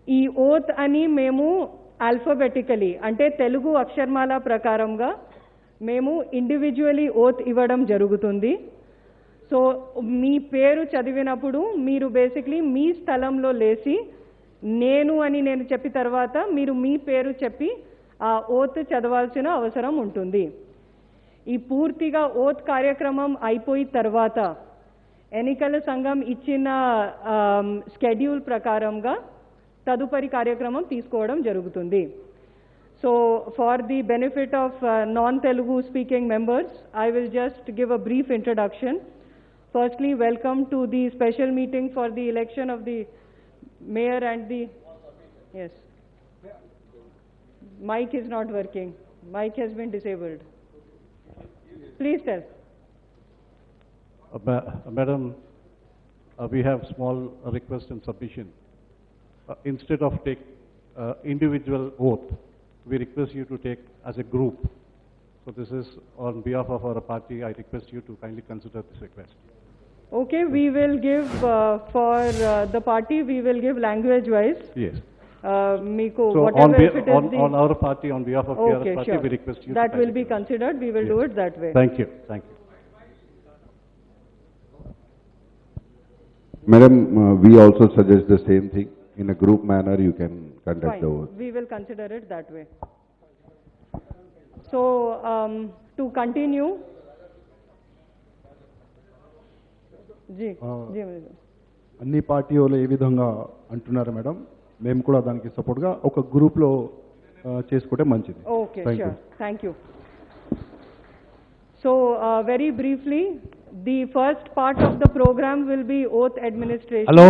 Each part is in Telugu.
ఈ ఓత్ అని మేము ఆల్ఫాబెటికలీ అంటే తెలుగు అక్షరమాల ప్రకారంగా మేము ఇండివిజువలీ ఓత్ ఇవ్వడం జరుగుతుంది. సో మీ పేరు చదివినప్పుడు మీరు బేసిక్లీ మీ స్థలంలో లేచి నేను చెప్పిన తర్వాత మీరు మీ పేరు చెప్పి ఆ ఓత్ చదవాల్సిన అవసరం ఉంటుంది. ఈ పూర్తిగా ఓత్ కార్యక్రమం అయిపోయిన తర్వాత ఎన్నికల సంఘం ఇచ్చిన షెడ్యూల్ ప్రకారంగా తదుపరి కార్యక్రమం తీసుకోవడం జరుగుతుంది. So for the benefit of non-Telugu speaking members, I will just give a brief introduction. Firstly, welcome to the special meeting for the election of the mayor and the... Yes. Mic is not working. Mic has been disabled. Please tell. Madam, we have small request and submission. Instead of take individual oath, we request you to take as a group. So this is on behalf of our party. I request you to kindly consider this request. Okay, we will give for the party, we will give language wise. Yes. Miko, So whatever if it is on our party, on behalf of the other party, sure. we request you that to will be considered. We will do it that way. Thank you. Thank you. Madam, we also suggest the same thing. In a group manner, you can conduct Fine. the vote. We will consider it that way. So, to continue, जी जी मैडम అన్ని పార్టీ వాళ్ళు ఏ విధంగా అంటున్నారు మేడం, మేము కూడా దానికి సపోర్ట్గా ఒక గ్రూప్లో చేసుకుంటే మంచిది. Okay, sure. Thank you. So, very briefly, the first part of the program will be oath administration. Hello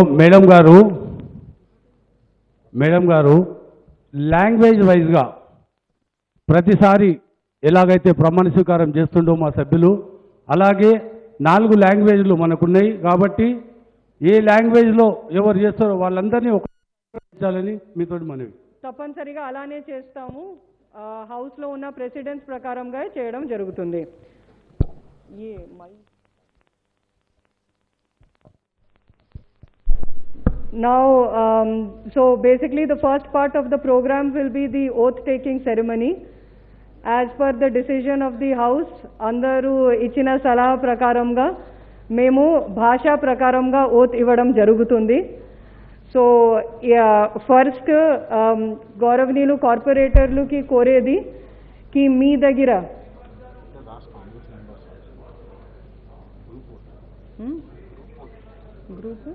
madam గారు లాంగ్వేజ్ వైజ్గా ప్రతిసారి ఎలాగైతే ప్రమాణ స్వీకారం చేస్తుండో మా సభ్యులు అలాగే 4 లాంగ్వేజ్లు మనకున్నాయి కాబట్టి ఏ లాంగ్వేజ్లో ఎవరు చేస్తారో వాళ్ళందరినీ ఒకసారి మీతో మనవి. తప్పనిసరిగా అలానే చేస్తాము. హౌస్లో ఉన్న ప్రెసిడెంట్స్ ప్రకారంగా చేయడం జరుగుతుంది. Now, so basically the first part of the program will be the oath taking ceremony. As per the decision of the house, andaru ichina salaha prakaramga memu bhasha prakaramga oath ivadam jarugutundi. So first గౌరవనీయులు కార్పొరేటర్లుకి కోరేది ki మీ దగ్గర గ్రూప్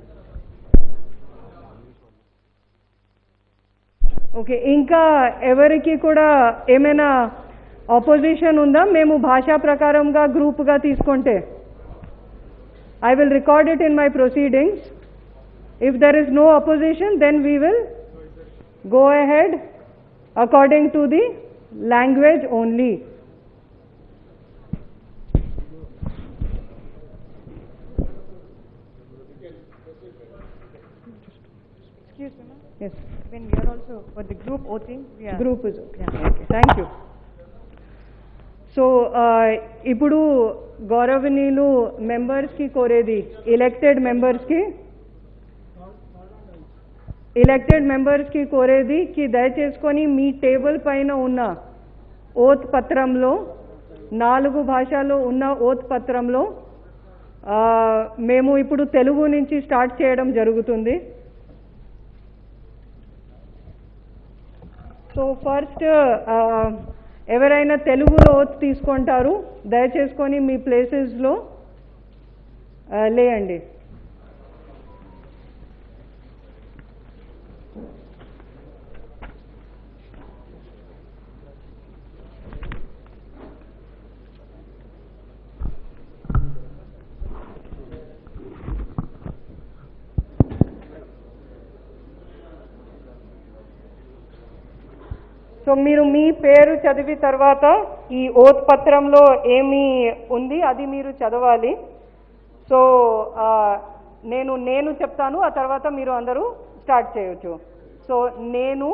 ఓకే ఇంకా ఎవరికి కూడా ఏమైనా ఆపోజిషన్ ఉందా మేము భాషా ప్రకారంగా గ్రూప్గా తీసుకుంటే? I will record it in my proceedings. If there is no opposition, then we will go ahead according to the language only. Excuse me, ma'am. Yes. When we are also for the group oathing, we are... Group is okay. Yeah, okay. Thank you. So, ఇప్పుడు గౌరవనీయులు మెంబర్స్కి కోరేది ఎలక్టెడ్ మెంబర్స్కి కోరేది కి దయచేసుకొని మీ టేబుల్ పైన ఉన్న ఓత్ పత్రంలో 4 భాషల్లో ఉన్న ఓత్ పత్రంలో మేము ఇప్పుడు తెలుగు నుంచి స్టార్ట్ చేయడం జరుగుతుంది. సో ఫస్ట్ ఎవరైనా తెలుగులో ఓత్ తీసుకుంటారు దయచేసుకొని మీ ప్లేసెస్లో లేయండి. సో మీరు మీ పేరు చదివి తర్వాత ఈ ఓత్ పత్రంలో ఏమి ఉంది అది మీరు చదవాలి. సో నేను చెప్తాను, ఆ తర్వాత మీరు అందరూ స్టార్ట్ చేయొచ్చు. సో నేను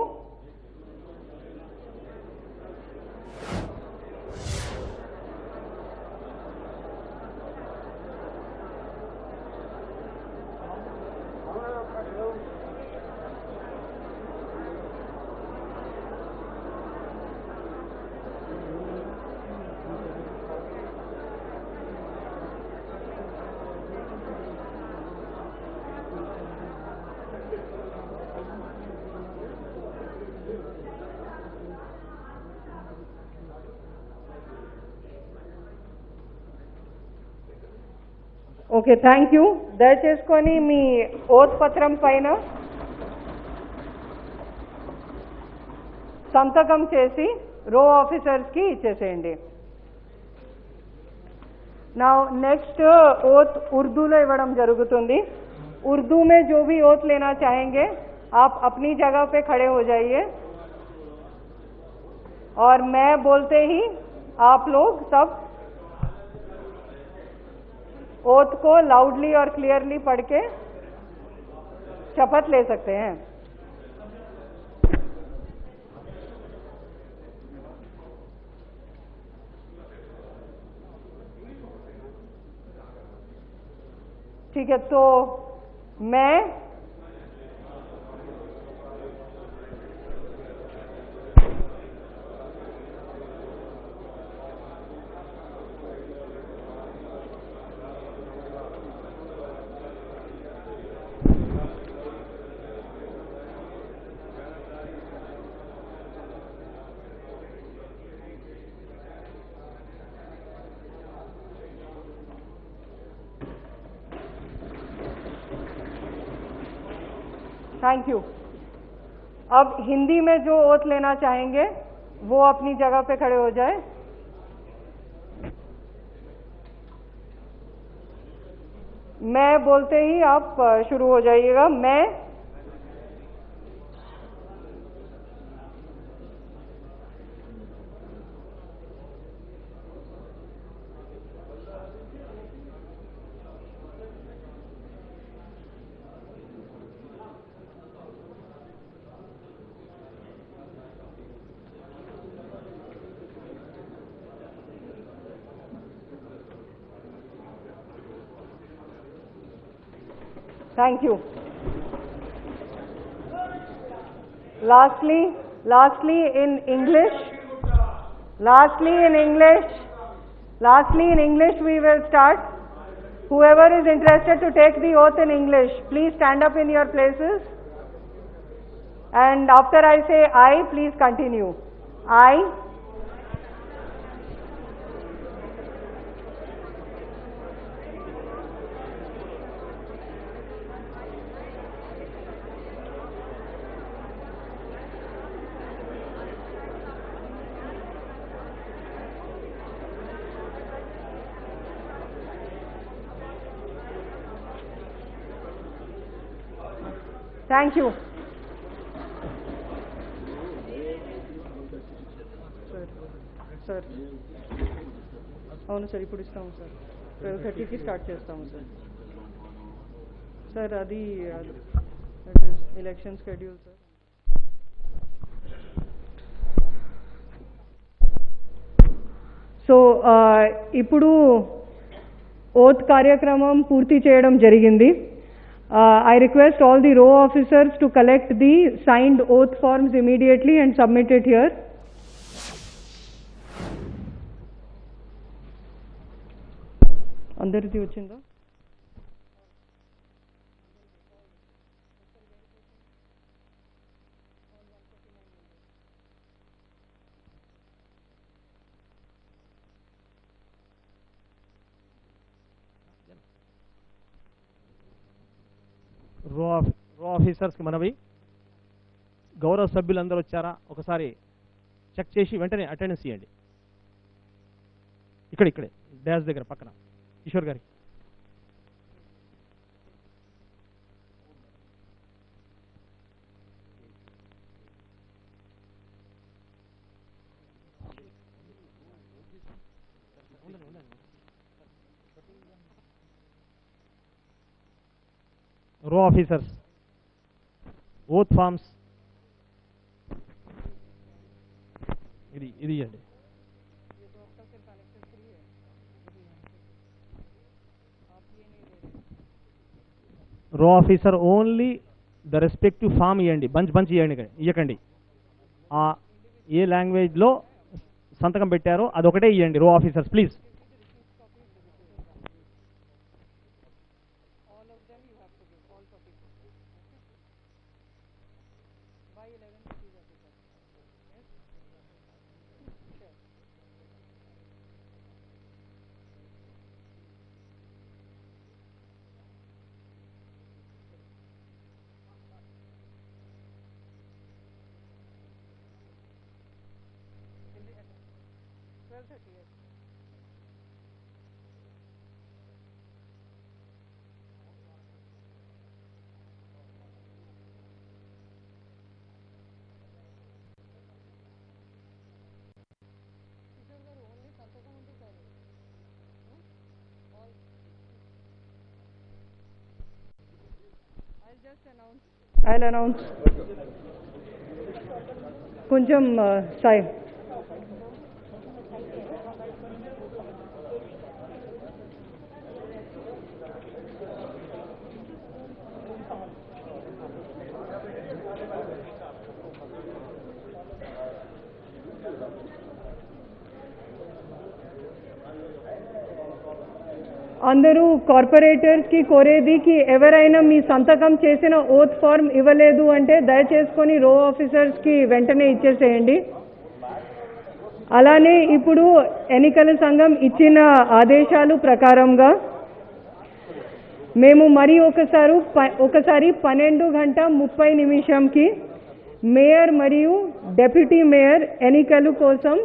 ఓకే థ్యాంక్ యూ. దయచేసుకొని మీ ఓత్ పత్రం పైన సంతకం చేసి రో ఆఫీసర్స్కి ఇచ్చేసేయండి. నా నెక్స్ట్ ओथ उर्दूలో ఇవ్వడం జరుగుతుంది. उर्दू में जो भी ओथ लेना चाहेंगे आप अपनी जगह पे खड़े हो जाइए और मैं बोलते ही आप लोग सब ओथ को लाउडली और क्लियरली पढ़ के शपथ ले सकते हैं. ठीक है, तो मैं थैंक यू. अब हिंदी में जो ओथ लेना चाहेंगे वो अपनी जगह पे खड़े हो जाए. मैं बोलते ही आप शुरू हो जाइएगा. मैं Thank you. Lastly in English, we will start. Whoever is interested to take the oath in English, please stand up in your places. And after I say I, please continue. I Thank you. Sir అవును సార్ ఇప్పుడు ఇస్తాము సార్ 12:30కి స్టార్ట్ చేస్తాము సార్. సార్ అది ఎలక్షన్ షెడ్యూల్ సార్. సో ఇప్పుడు ఓత్ కార్యక్రమం పూర్తి చేయడం జరిగింది. I request all the row officers to collect the signed oath forms immediately and submit it here. అందరిది వచ్చిందా? రో ఆఫీసర్స్కి మనవి, గౌరవ సభ్యులందరూ వచ్చారా ఒకసారి చెక్ చేసి వెంటనే అటెండెన్స్ ఇవ్వండి. ఇక్కడే డాష్ దగ్గర పక్కన కిషోర్ గారికి. రో ఆఫీసర్స్ ఓత్ ఫార్మ్స్ ఇది ఇవ్వండి. RO officer only the respective form ఇవ్వండి, బంచ్ ఇవ్వకండి. ఏ లాంగ్వేజ్లో సంతకం పెట్టారో అదొకటే ఇవ్వండి. రో officers please. 12:30. Yes. I'll announce. కొంచెం సాయి. అందరూ కార్పొరేటర్స్ కి కోరేది కి ఎవరైనా మీ సంతకం చేసిన ఓత్ ఫార్మ్ ఇవ్వలేదు అంటే దయచేసుకొని రో ఆఫీసర్స్ కి వెంటనే ఇచ్చేసేయండి. అలానే ఇప్పుడు ఎన్నికల సంఘం ఇచ్చిన ఆదేశాలు ప్రకారంగా మేము మరి ఒకసారి 12:30 మేయర్ మరియు డెప్యూటీ మేయర్ ఎన్నికల కోసం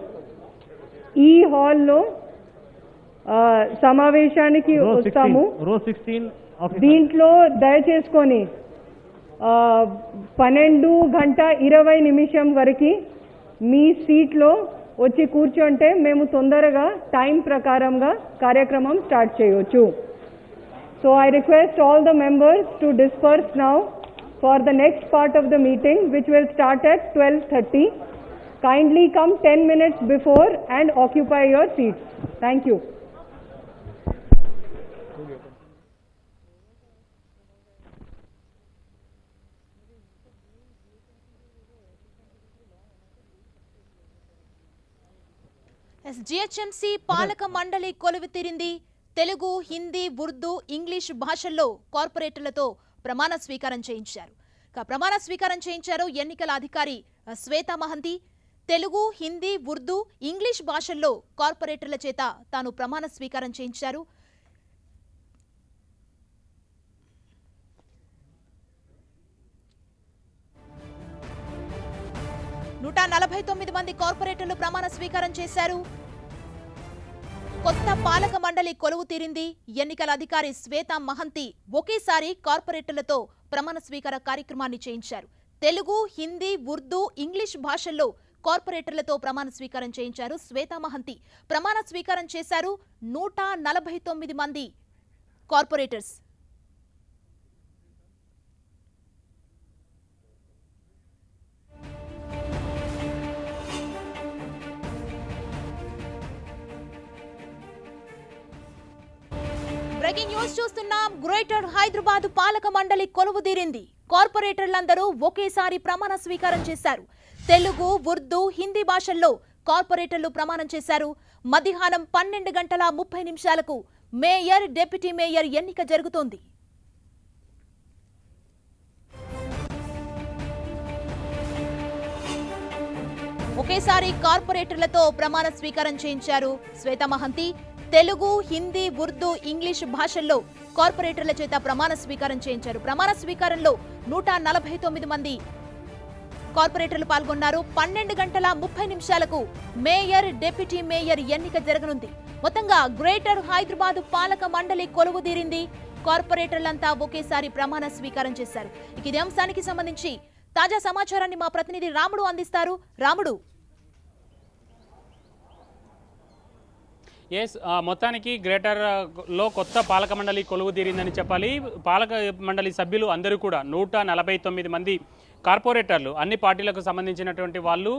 ఈ హాల్లో సమావేశానికి వస్తాము. రో 16 ఆఫీసర్. దీంట్లో దయచేసుకొని 12:20 వరకు మీ సీట్లో వచ్చి కూర్చుంటే మేము తొందరగా టైం ప్రకారంగా కార్యక్రమం స్టార్ట్ చేయొచ్చు. So I request all the members to disperse now for the next part of the meeting which will start at 12:30. Kindly come 10 minutes before and occupy your seats. Thank you. GHMC పాలక మండలి కొలువు తీరింది. తెలుగు, హిందీ, ఉర్దూ, ఇంగ్లీష్ భాషల్లో కార్పొరేటర్లతో ప్రమాణ స్వీకారం చేయించారు. ఎన్నికల అధికారి శ్వేతా మహంతి తెలుగు, హిందీ, ఉర్దూ, ఇంగ్లీష్ భాషల్లో కార్పొరేటర్ల చేత తాను ప్రమాణ స్వీకారం చేయించారు. నూట 49 మంది కార్పొరేటర్లు ప్రమాణ స్వీకారం చేశారు. కొత్త పాలక మండలి కొలువు తీరింది. ఎన్నికల అధికారి శ్వేతా మహంతి ఒకేసారి కార్పొరేటర్లతో ప్రమాణ స్వీకార కార్యక్రమాన్ని చేయించారు. తెలుగు, హిందీ, ఉర్దూ, ఇంగ్లీష్ భాషల్లో కార్పొరేటర్లతో ప్రమాణ స్వీకారం చేయించారు. శ్వేతా మహంతి ప్రమాణ స్వీకారం చేశారు. 149 మంది కార్పొరేటర్స్. బ్రేకింగ్ న్యూస్ చూస్తున్నాం. గ్రేటర్ హైదరాబాద్ పాలక మండలి కొలువు తీరింది. కార్పొరేటర్లందరూ ఒకేసారి ప్రమాణ స్వీకారం చేశారు. తెలుగు, ఉర్దూ, హిందీ భాషల్లో కార్పొరేటర్లు ప్రమాణం చేశారు. మధ్యాహ్నం 12:30 మేయర్, డిప్యూటీ మేయర్ ఎన్నిక జరుగుతోంది. ఒకేసారి కార్పొరేటర్లతో ప్రమాణ స్వీకారం చేయించారు శ్వేతా మహంతి. తెలుగు, హిందీ, ఉర్దూ, ఇంగ్లీష్ భాషల్లో కార్పొరేటర్ల చేత ప్రమాణ స్వీకారం చేయించారు. ప్రమాణ స్వీకారంలో 149 మంది కార్పొరేటర్లు పాల్గొన్నారు. 12:30 మేయర్, డిప్యూటీ మేయర్ ఎన్నిక జరగనుంది. మొత్తంగా గ్రేటర్ హైదరాబాద్ పాలక మండలి కొలువు తీరింది. కార్పొరేటర్లంతా ఒకేసారి ప్రమాణ స్వీకారం చేశారు. ఇదే అంశానికి సంబంధించి తాజా సమాచారాన్ని మా ప్రతినిధి రాముడు అందిస్తారు. రాముడు. మొత్తానికి గ్రేటర్లో కొత్త పాలక మండలి కొలువు తీరిందని చెప్పాలి. పాలక మండలి సభ్యులు అందరూ కూడా 149 మంది కార్పొరేటర్లు, అన్ని పార్టీలకు సంబంధించినటువంటి వాళ్ళు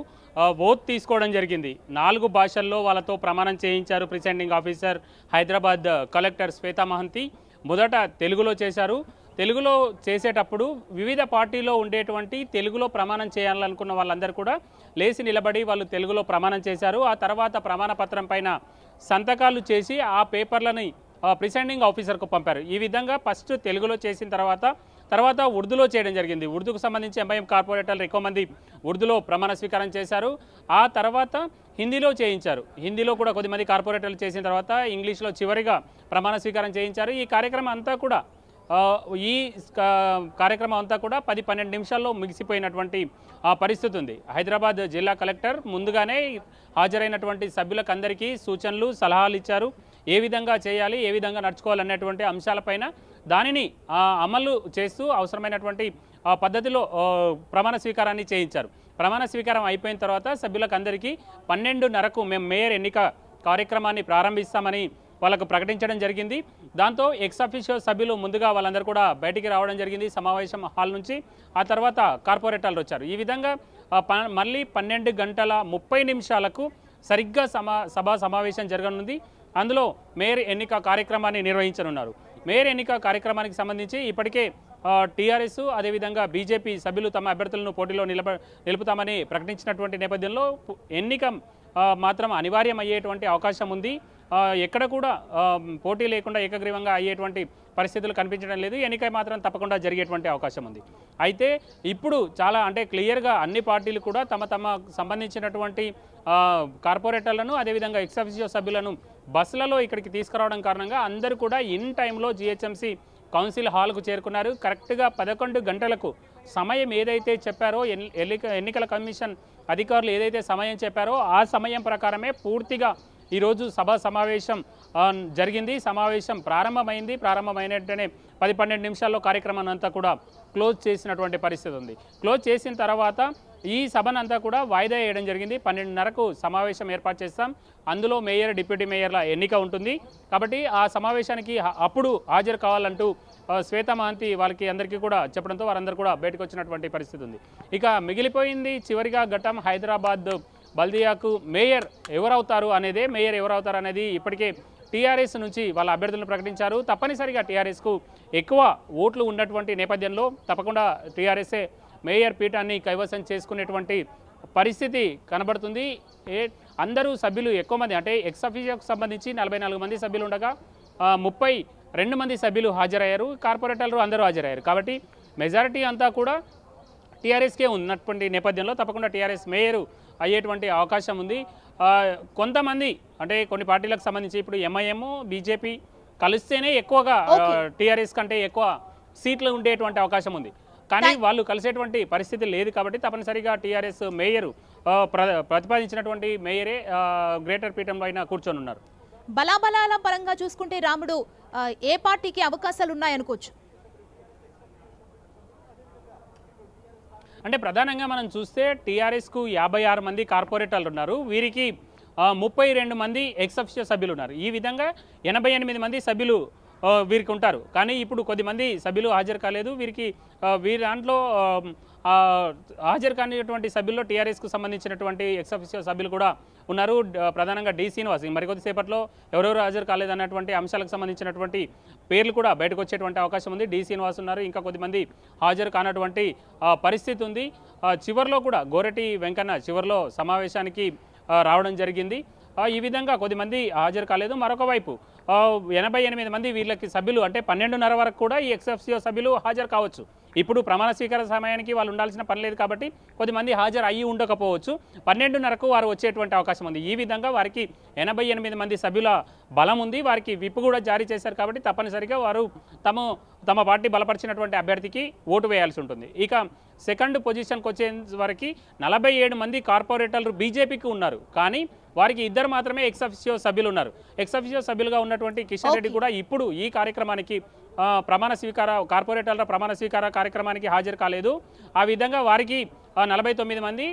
ఓత్ తీసుకోవడం జరిగింది. 4 భాషల్లో వాళ్ళతో ప్రమాణం చేయించారు presiding officer Hyderabad collector Shweta Mahanti. మొదట తెలుగులో చేశారు. తెలుగులో చేసేటప్పుడు వివిధ పార్టీలో ఉండేటువంటి తెలుగులో ప్రమాణం చేయాలనుకున్న వాళ్ళందరూ కూడా లేచి నిలబడి వాళ్ళు తెలుగులో ప్రమాణం చేశారు. ఆ తర్వాత ప్రమాణ పత్రం పైన సంతకాలు చేసి ఆ పేపర్లని ప్రిసైడింగ్ ఆఫీసర్కు పంపారు. ఈ విధంగా ఫస్ట్ తెలుగులో చేసిన తర్వాత ఉర్దూలో చేయడం జరిగింది. ఉర్దూకు సంబంధించి ఎంఐఎం కార్పొరేటర్లు ఎక్కువ మంది ఉర్దూలో ప్రమాణ స్వీకారం చేశారు. ఆ తర్వాత హిందీలో చేయించారు. హిందీలో కూడా కొద్దిమంది కార్పొరేటర్లు చేసిన తర్వాత ఇంగ్లీష్లో చివరిగా ప్రమాణ స్వీకారం చేయించారు. ఈ కార్యక్రమం అంతా కూడా ఈ కార్యక్రమం అంతా కూడా 10-12 నిమిషాల్లో ముగిసిపోయినటువంటి పరిస్థితి ఉంది. హైదరాబాద్ జిల్లా కలెక్టర్ ముందుగానే హాజరైనటువంటి సభ్యులకు అందరికీ సూచనలు సలహాలు ఇచ్చారు. ఏ విధంగా చేయాలి, ఏ విధంగా నడుచుకోవాలనేటువంటి అంశాలపైన దానిని అమలు చేస్తూ అవసరమైనటువంటి పద్ధతిలో ప్రమాణ స్వీకారాన్ని చేయించారు. ప్రమాణ స్వీకారం అయిపోయిన తర్వాత సభ్యులకు అందరికీ 12:30కు మేము మేయర్ ఎన్నిక కార్యక్రమాన్ని ప్రారంభిస్తామని వాళ్ళకు ప్రకటించడం జరిగింది. దాంతో ఎక్స్ అఫీషియో సభ్యులు ముందుగా వాళ్ళందరూ కూడా బయటికి రావడం జరిగింది సమావేశం హాల్ నుంచి. ఆ తర్వాత కార్పొరేటర్లు వచ్చారు. ఈ విధంగా మళ్ళీ 12:30 సరిగ్గా సభా సమావేశం జరగనుంది. అందులో మేయర్ ఎన్నిక కార్యక్రమాన్ని నిర్వహించనున్నారు. మేయర్ ఎన్నిక కార్యక్రమానికి సంబంధించి ఇప్పటికే టీఆర్ఎస్ అదేవిధంగా బీజేపీ సభ్యులు తమ అభ్యర్థులను పోటీలో నిలుపుతామని ప్రకటించినటువంటి నేపథ్యంలో ఎన్నిక మాత్రం అనివార్యం అయ్యేటువంటి అవకాశం ఉంది. ఎక్కడ కూడా పోటీ లేకుండా ఏకగ్రీవంగా అయ్యేటువంటి పరిస్థితులు కనిపించడం లేదు. ఎన్నిక మాత్రం తప్పకుండా జరిగేటువంటి అవకాశం ఉంది. అయితే ఇప్పుడు చాలా అంటే క్లియర్గా అన్ని పార్టీలు కూడా తమ సంబంధించినటువంటి కార్పొరేటర్లను అదేవిధంగా ఎక్స్ అఫీషియో సభ్యులను బస్సులలో ఇక్కడికి తీసుకురావడం కారణంగా అందరూ కూడా ఇన్ టైంలో జిహెచ్ఎంసీ కౌన్సిల్ హాల్కు చేరుకున్నారు. కరెక్ట్గా 11 గంటలకు సమయం ఏదైతే చెప్పారో ఎన్నికల కమిషన్ అధికారులు ఏదైతే సమయం చెప్పారో ఆ సమయం ప్రకారమే పూర్తిగా ఈరోజు సమావేశం జరిగింది. సమావేశం ప్రారంభమైన వెంటనే 10-12 నిమిషాల్లో కార్యక్రమాన్ని అంతా కూడా క్లోజ్ చేసినటువంటి పరిస్థితి ఉంది. క్లోజ్ చేసిన తర్వాత ఈ సభనంతా కూడా వాయిదా వేయడం జరిగింది. 12:30కు సమావేశం ఏర్పాటు చేస్తాం. అందులో మేయర్, డిప్యూటీ మేయర్ల ఎన్నిక ఉంటుంది. కాబట్టి ఆ సమావేశానికి అప్పుడు హాజరు కావాలంటూ శ్వేతా మహంతి వాళ్ళకి అందరికీ కూడా చెప్పడంతో వారందరూ కూడా బయటకు వచ్చినటువంటి పరిస్థితి ఉంది. ఇక మిగిలిపోయింది చివరిగా ఘట్టం హైదరాబాద్ బల్దియాకు మేయర్ ఎవరవుతారు అనేది ఇప్పటికే టీఆర్ఎస్ నుంచి వాళ్ళ అభ్యర్థులను ప్రకటించారు. తప్పనిసరిగా టీఆర్ఎస్కు ఎక్కువ ఓట్లు ఉన్నటువంటి నేపథ్యంలో తప్పకుండా టీఆర్ఎస్ఏ మేయర్ పీఠాన్ని కైవసం చేసుకునేటువంటి పరిస్థితి కనబడుతుంది. అందరూ సభ్యులు ఎక్కువ మంది అంటే ఎక్స్ అఫీషియోకు సంబంధించి 44 మంది సభ్యులు ఉండగా 32 మంది సభ్యులు హాజరయ్యారు. కార్పొరేటర్లు అందరూ హాజరయ్యారు. కాబట్టి మెజారిటీ అంతా కూడా టీఆర్ఎస్కే ఉన్నటువంటి నేపథ్యంలో తప్పకుండా టీఆర్ఎస్ మేయర్ అయ్యేటువంటి అవకాశం ఉంది. కొంతమంది అంటే కొన్ని పార్టీలకు సంబంధించి ఇప్పుడు ఎంఐఎం, బీజేపీ కలిస్తేనే ఎక్కువగా టీఆర్ఎస్ కంటే ఎక్కువ సీట్లు ఉండేటువంటి అవకాశం ఉంది. కానీ వాళ్ళు కలిసేటువంటి పరిస్థితి లేదు. కాబట్టి తప్పనిసరిగా టీఆర్ఎస్ మేయర్ ప్రతిపాదించినటువంటి మేయరే గ్రేటర్ పీఠంలో అయినా కూర్చొని ఉన్నారు. బలాబలాల పరంగా చూసుకుంటే రాముడు ఏ పార్టీకి అవకాశాలు ఉన్నాయనుకోవచ్చు? అంటే ప్రధానంగా మనం చూస్తే టీఆర్ఎస్కు 56 మంది కార్పొరేటర్లు ఉన్నారు. వీరికి 32 మంది ఎక్స్ అఫీషియో సభ్యులు ఉన్నారు. ఈ విధంగా 88 మంది సభ్యులు వీరికి ఉంటారు. కానీ ఇప్పుడు కొద్దిమంది సభ్యులు హాజరు కాలేదు. వీరి దాంట్లో హాజరు కానిటువంటి సభ్యుల్లో టీఆర్ఎస్కు సంబంధించినటువంటి ఎక్స్ అఫీషియో సభ్యులు కూడా ఉన్నారు. ప్రధానంగా డి శ్రీనివాస్ మరికొద్దిసేపట్లో ఎవరెవరు హాజరు కాలేదన్నటువంటి అంశాలకు సంబంధించినటువంటి పేర్లు కూడా బయటకు వచ్చేటువంటి అవకాశం ఉంది. డి శ్రీనివాస్ ఉన్నారు. ఇంకా కొద్దిమంది హాజరు కానటువంటి పరిస్థితి ఉంది. చివరిలో కూడా గోరటి వెంకన్న చివరిలో సమావేశానికి రావడం జరిగింది. ఈ విధంగా కొద్దిమంది హాజరు కాలేదు. మరొక వైపు 88 మంది వీళ్ళకి సభ్యులు అంటే 12:30 వరకు కూడా ఈ ఎక్స్ అఫీషియో సభ్యులు హాజరు కావచ్చు. ఇప్పుడు ప్రమాణ స్వీకార సమయానికి వాళ్ళు ఉండాల్సిన పని లేదు కాబట్టి కొద్దిమంది హాజరు అయ్యి ఉండకపోవచ్చు. 12:30కు వారు వచ్చేటువంటి అవకాశం ఉంది. ఈ విధంగా వారికి 88 మంది సభ్యుల బలం ఉంది. వారికి విప్ కూడా జారీ చేశారు. కాబట్టి తప్పనిసరిగా వారు తమ పార్టీ బలపరిచినటువంటి అభ్యర్థికి ఓటు వేయాల్సి ఉంటుంది. ఇక సెకండ్ పొజిషన్కి వచ్చే వరకు 47 మంది కార్పొరేటర్లు బీజేపీకి ఉన్నారు. కానీ వారికి 2 మాత్రమే ఎక్స్ అఫీషియో సభ్యులు ఉన్నారు. ఎక్స్ అఫీషియో సభ్యులుగా ఉన్నటువంటి కిషన్ రెడ్డి కూడా ఇప్పుడు ఈ కార్యక్రమానికి కార్పొరేటర్ల ప్రమాణ స్వీకార కార్యక్రమానికి హాజరు కాలేదు. ఆ విధంగా వారికి 49 మంది,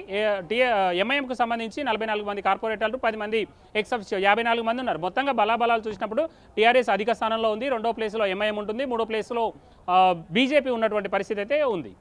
ఎంఐఎంకు సంబంధించి 44 మంది కార్పొరేటర్లు, 10 మంది ఎక్స్ అఫీషియో 54 మంది ఉన్నారు. మొత్తంగా బలాబలాలు చూసినప్పుడు టీఆర్ఎస్ అధిక స్థానంలో ఉంది. 2వ ప్లేస్లో ఎంఐఎం ఉంటుంది. 3వ ప్లేస్లో బీజేపీ ఉన్నటువంటి పరిస్థితి అయితే ఉంది.